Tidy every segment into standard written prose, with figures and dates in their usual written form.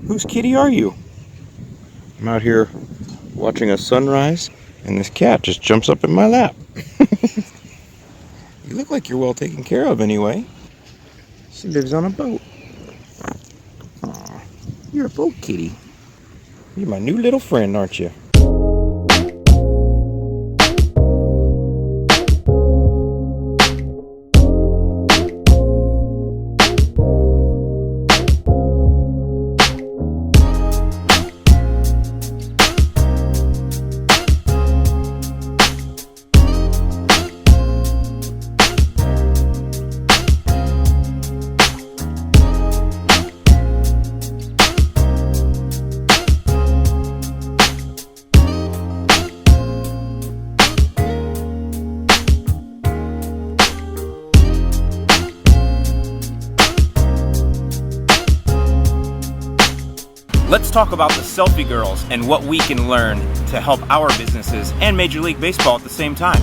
Whose kitty are you? I'm out here watching a sunrise, and this cat just jumps up in my lap. You look like you're well taken care of anyway. She lives on a boat. Aw, you're a boat kitty. You're my new little friend, aren't you? Let's talk about the Selfie Girls and what we can learn to help our businesses and Major League Baseball at the same time.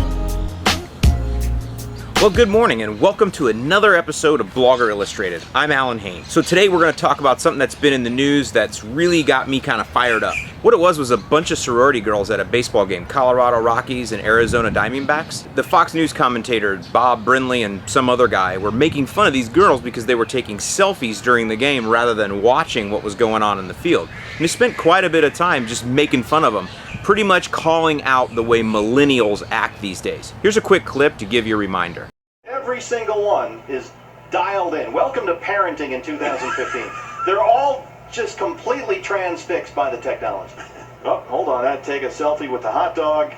Well, good morning and welcome to another episode of Blogger Illustrated. I'm Allyn Hane. So today we're going to talk about something that's been in the news that's really got me kind of fired up. What it was a bunch of sorority girls at a baseball game, Colorado Rockies and Arizona Diamondbacks. The Fox News commentator Bob Brenly and some other guy were making fun of these girls because they were taking selfies during the game rather than watching what was going on in the field. And they spent quite a bit of time just making fun of them, pretty much calling out the way millennials act these days. Here's a quick clip to give you a reminder. Every single one is dialed in. Welcome to parenting in 2015. They're all just completely transfixed by the technology. Oh, hold on. I'd take a selfie with the hot dog,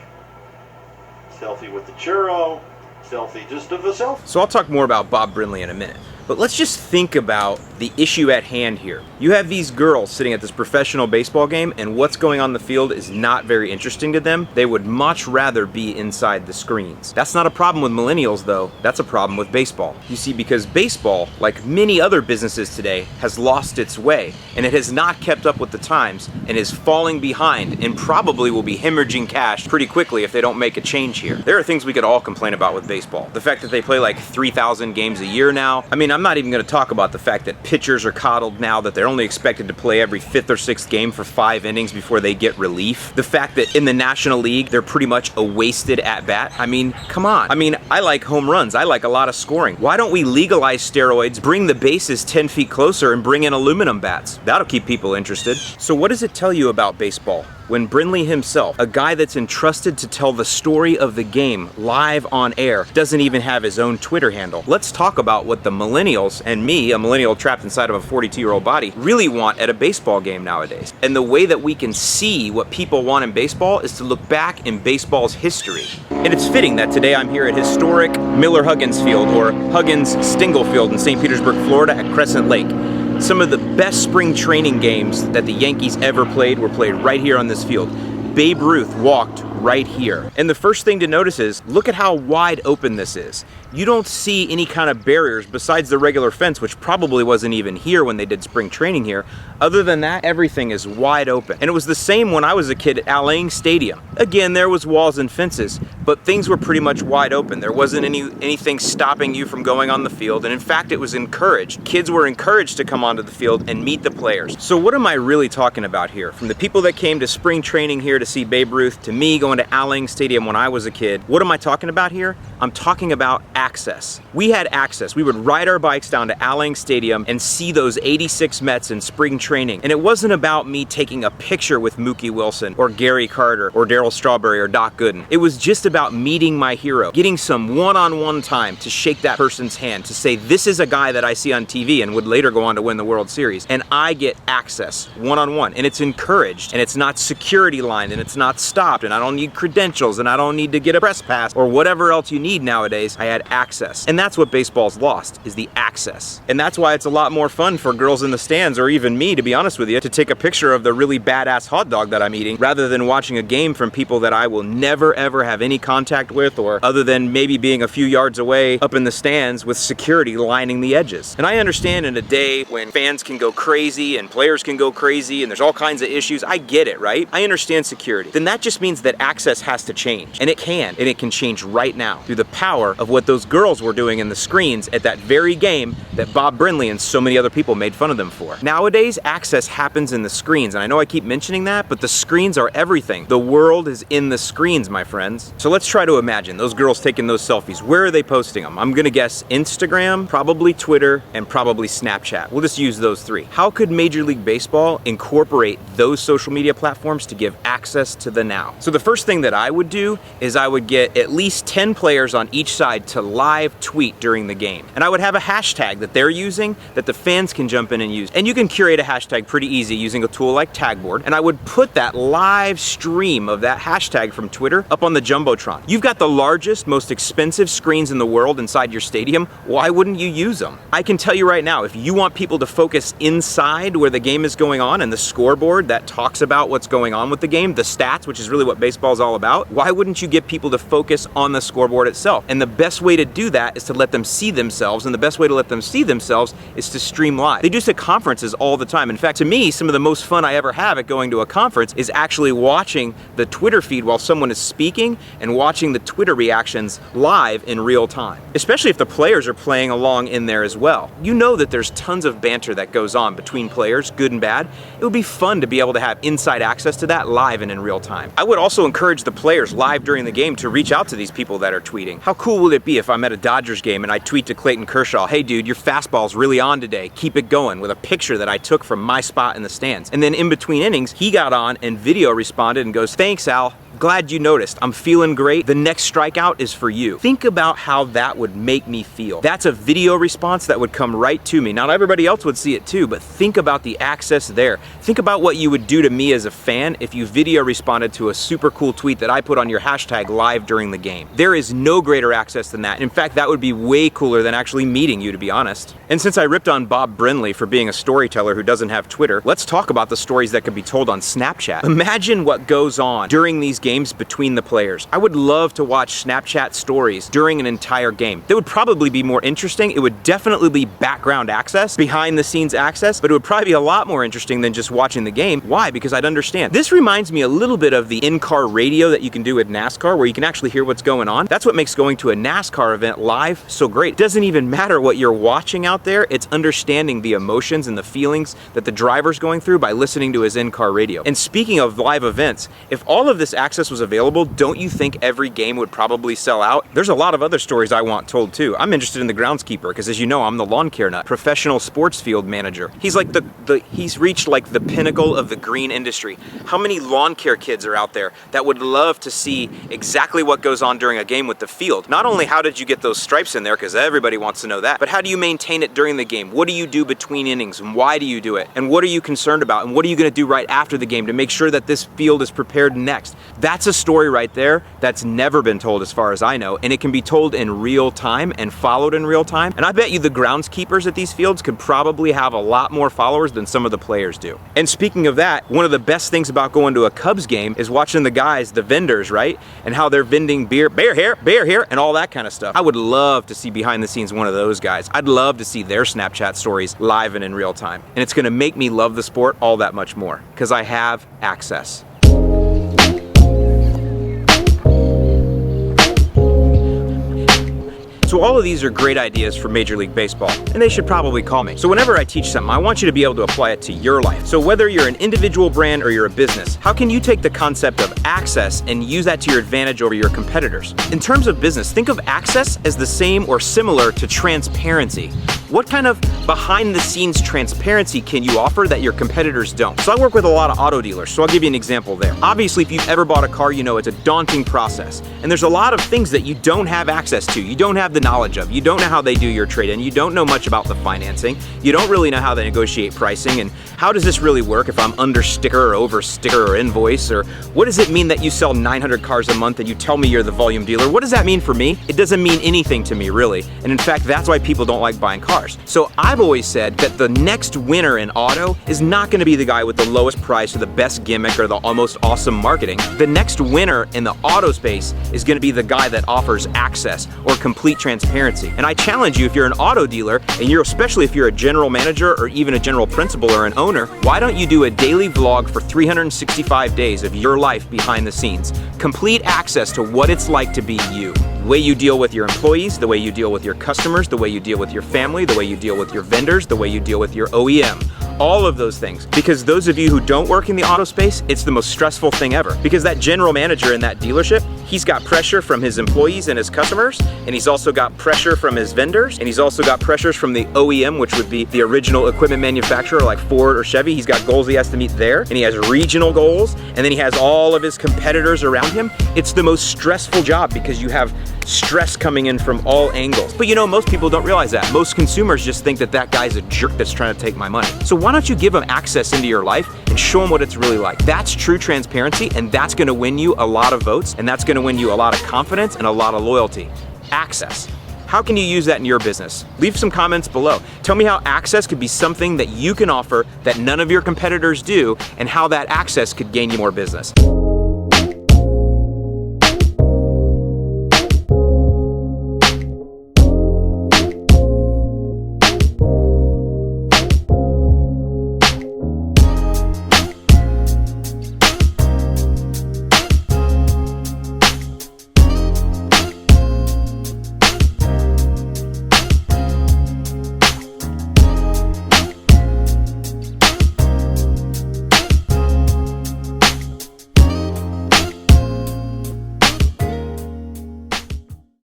selfie with the churro, selfie just of a selfie. So I'll talk more about Bob Brenly in a minute. But let's just think about the issue at hand here. You have these girls sitting at this professional baseball game, and what's going on in the field is not very interesting to them. They would much rather be inside the screens. That's not a problem with millennials, though. That's a problem with baseball. You see, because baseball, like many other businesses today, has lost its way, and it has not kept up with the times, and is falling behind, and probably will be hemorrhaging cash pretty quickly if they don't make a change here. There are things we could all complain about with baseball. The fact that they play like 3,000 games a year now. I mean, I'm not even going to talk about the fact that pitchers are coddled now, that they're only expected to play every 5th or 6th game for 5 innings before they get relief. The fact that in the National League, they're pretty much a wasted at-bat. I mean, come on. I mean, I like home runs. I like a lot of scoring. Why don't we legalize steroids, bring the bases 10 feet closer, and bring in aluminum bats? That'll keep people interested. So what does it tell you about baseball when Brenly himself, a guy that's entrusted to tell the story of the game live on air, doesn't even have his own Twitter handle? Let's talk about what the millennials, and me, a millennial trapped inside of a 42-year-old body, really want at a baseball game nowadays. And the way that we can see what people want in baseball is to look back in baseball's history. And it's fitting that today I'm here at historic Miller-Huggins Field, or Huggins-Stengel Field in St. Petersburg, Florida at Crescent Lake. Some of the best spring training games that the Yankees ever played were played right here on this field. Babe Ruth walked right here. And the first thing to notice is, look at how wide open this is. You don't see any kind of barriers besides the regular fence, which probably wasn't even here when they did spring training here. Other than that, everything is wide open. And it was the same when I was a kid at Allyn Stadium. Again, there was walls and fences, but things were pretty much wide open. There wasn't anything stopping you from going on the field, and in fact, it was encouraged. Kids were encouraged to come onto the field and meet the players. So what am I really talking about here? From the people that came to spring training here to see Babe Ruth, to me going to Allyn Stadium when I was a kid, what am I talking about here? I'm talking about access. We had access. We would ride our bikes down to Allyn Stadium and see those 86 Mets in spring training. And it wasn't about me taking a picture with Mookie Wilson or Gary Carter or Darryl Strawberry or Doc Gooden. It was just about meeting my hero, getting some one-on-one time to shake that person's hand, to say, this is a guy that I see on TV and would later go on to win the World Series. And I get access one-on-one, and it's encouraged, and it's not security line, and it's not stopped, and I don't need credentials, and I don't need to get a press pass or whatever else you need nowadays. I had access. And that's what baseball's lost, is the access. And that's why it's a lot more fun for girls in the stands, or even me, to be honest with you, to take a picture of the really badass hot dog that I'm eating, rather than watching a game from people that I will never ever have any contact with, or other than maybe being a few yards away up in the stands with security lining the edges. And I understand in a day when fans can go crazy and players can go crazy and there's all kinds of issues, I get it, right? I understand security. Then that just means that access has to change. And it can change right now through the power of what those girls were doing in the screens at that very game that Bob Brenly and so many other people made fun of them for. Nowadays, access happens in the screens, and I know I keep mentioning that, but the screens are everything. The world is in the screens, my friends. So let's try to imagine those girls taking those selfies. Where are they posting them? I'm gonna guess Instagram, probably Twitter, and probably Snapchat. We'll just use those three. How could Major League Baseball incorporate those social media platforms to give access to the now? So the first thing that I would do is I would get at least 10 players on each side to live tweet during the game. And I would have a hashtag that they're using that the fans can jump in and use. And you can curate a hashtag pretty easy using a tool like Tagboard. And I would put that live stream of that hashtag from Twitter up on the Jumbotron. You've got the largest, most expensive screens in the world inside your stadium. Why wouldn't you use them? I can tell you right now, if you want people to focus inside where the game is going on and the scoreboard that talks about what's going on with the game, the stats, which is really what baseball is all about, why wouldn't you get people to focus on the scoreboard itself? And the best way to do that is to let them see themselves, and the best way to let them see themselves is to stream live. They do this at conferences all the time. In fact, to me, some of the most fun I ever have at going to a conference is actually watching the Twitter feed while someone is speaking and watching the Twitter reactions live in real time, especially if the players are playing along in there as well. You know that there's tons of banter that goes on between players, good and bad. It would be fun to be able to have inside access to that live and in real time. I would also encourage the players live during the game to reach out to these people that are tweeting. How cool would it be if I'm at a Dodgers game and I tweet to Clayton Kershaw, hey dude, your fastball's really on today, keep it going, with a picture that I took from my spot in the stands. And then in between innings, he got on and video responded and goes, thanks Al, glad you noticed. I'm feeling great. The next strikeout is for you. Think about how that would make me feel. That's a video response that would come right to me. Not everybody else would see it too, but think about the access there. Think about what you would do to me as a fan if you video responded to a super cool tweet that I put on your hashtag live during the game. There is no greater access than that. In fact, that would be way cooler than actually meeting you, to be honest. And since I ripped on Bob Brenly for being a storyteller who doesn't have Twitter, let's talk about the stories that could be told on Snapchat. Imagine what goes on during these games between the players. I would love to watch Snapchat stories during an entire game. They would probably be more interesting. It would definitely be background access, behind the scenes access, but it would probably be a lot more interesting than just watching the game. Why? Because I'd understand. This reminds me a little bit of the in-car radio that you can do at NASCAR, where you can actually hear what's going on. That's what makes going to a NASCAR event live so great. It doesn't even matter what you're watching out there. It's understanding the emotions and the feelings that the driver's going through by listening to his in-car radio. And speaking of live events, if all of this access was available, don't you think every game would probably sell out? There's a lot of other stories I want told too. I'm interested in the groundskeeper because, as you know, I'm the lawn care nut, professional sports field manager. He's like he's reached like the pinnacle of the green industry. How many lawn care kids are out there that would love to see exactly what goes on during a game with the field? Not only how did you get those stripes in there, because everybody wants to know that, but how do you maintain it during the game? What do you do between innings, and why do you do it? And what are you concerned about? And what are you going to do right after the game to make sure that this field is prepared next? That's a story right there that's never been told as far as I know, and it can be told in real time and followed in real time. And I bet you the groundskeepers at these fields could probably have a lot more followers than some of the players do. And speaking of that, one of the best things about going to a Cubs game is watching the guys, the vendors, right? And how they're vending beer here, and all that kind of stuff. I would love to see behind the scenes one of those guys. I'd love to see their Snapchat stories live and in real time. And it's gonna make me love the sport all that much more, because I have access. So all of these are great ideas for Major League Baseball, and they should probably call me. So whenever I teach something, I want you to be able to apply it to your life. So whether you're an individual brand or you're a business, how can you take the concept of access and use that to your advantage over your competitors? In terms of business, think of access as the same or similar to transparency. What kind of behind the scenes transparency can you offer that your competitors don't? So I work with a lot of auto dealers, so I'll give you an example there. Obviously, if you've ever bought a car, you know it's a daunting process. And there's a lot of things that you don't have access to. You don't have the knowledge of. You don't know how they do your trade-in. You don't know much about the financing. You don't really know how they negotiate pricing. And how does this really work if I'm under sticker or over sticker or invoice? Or what does it mean that you sell 900 cars a month and you tell me you're the volume dealer? What does that mean for me? It doesn't mean anything to me, really. And in fact, that's why people don't like buying cars. So I've always said that the next winner in auto is not going to be the guy with the lowest price or the best gimmick or the most awesome marketing. The next winner in the auto space is going to be the guy that offers access or complete transparency transparency. And I challenge you, if you're an auto dealer, and especially if you're a general manager or even a general principal or an owner, why don't you do a daily vlog for 365 days of your life behind the scenes? Complete access to what it's like to be you. The way you deal with your employees, the way you deal with your customers, the way you deal with your family, the way you deal with your vendors, the way you deal with your OEM. All of those things. Because those of you who don't work in the auto space, it's the most stressful thing ever. Because that general manager in that dealership, he's got pressure from his employees and his customers, and he's also got pressure from his vendors, and he's also got pressures from the OEM, which would be the original equipment manufacturer like Ford or Chevy. He's got goals he has to meet there, and he has regional goals, and then he has all of his competitors around him. It's the most stressful job because you have stress coming in from all angles. But you know, most people don't realize that. Most consumers just think that that guy's a jerk that's trying to take my money. So why don't you give him access into your life and show him what it's really like? That's true transparency, and that's gonna win you a lot of votes, and that's gonna win you a lot of confidence and a lot of loyalty. Access. How can you use that in your business? Leave some comments below. Tell me how access could be something that you can offer that none of your competitors do, and how that access could gain you more business.